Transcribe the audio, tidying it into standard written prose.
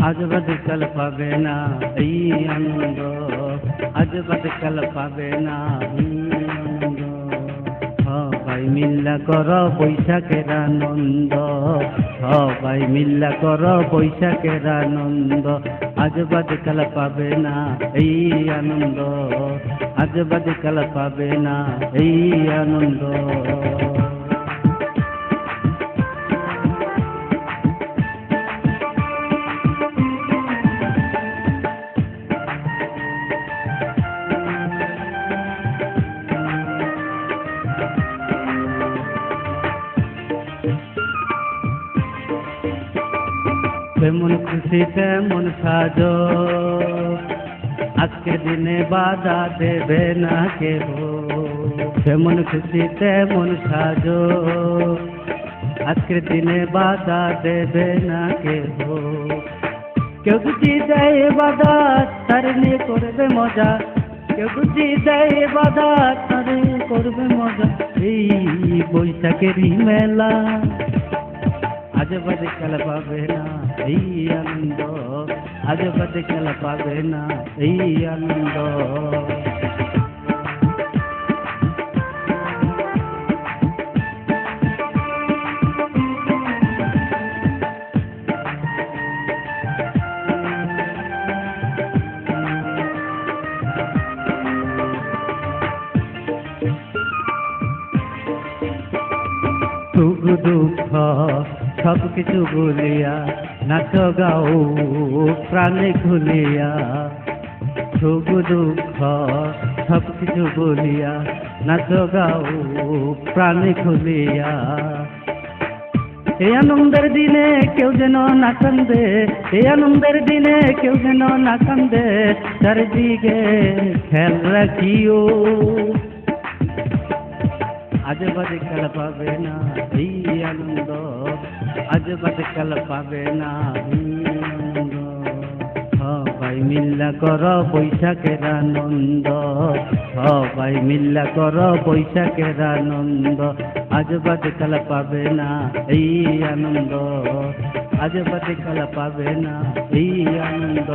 আজ বাদে কাল পাবে না এই আনন্দ, আজ বাদে কাল পাবে না এই আনন্দ। সবাই মিল্লা কর বৈশাখের আনন্দ, সবাই মিল্লা কর বৈশাখের আনন্দ। আজ বাদে কাল পাবে না এই আনন্দ, আজ বাদে কাল পাবে না এই আনন্দ। যেমন খুশি তেমন সাজো, আজকের দিনে বাধা দেবে না কেহ। যেমন খুশি তেমন সাজো, আজকের দিনে বাধা দেবে না কেহ। কেউ যদি দেয় বাধা তার নিয়ে করবে মজা, কেউ যদি দেয় বাধা তার করবে মজা। এই বৈশাখেরই মেলা, আজ বাদে কাল পাবে না এই আনন্দ, আজ বাদে কাল পাবে না এই আনন্দ। সুখ দুঃখ সব কিছু ভুলিয়া নাচ গাও প্রাণে খুলিয়া। সুখ দুঃখ সব কিছু ভুলিয়া নাচ গাও প্রাণে খুলিয়া। এই আনন্দের দিনে কেউ যেন না কান্দে, এই আনন্দের দিনে কেউ যেন না কান্দে। চারিদিকে খেয়াল রাখিও, আজ বাদে কাল পাবে না এই আনন্দ, আজ বাদে কাল পাবে না এই আনন্দ। সবাই মিল্লা কর বৈশাখের আনন্দ, সবাই মিল্লা কর বৈশাখের আনন্দ। আজ বাদে কাল পাবে না এই আনন্দ, আজ বাদে কাল পাবে না এই আনন্দ।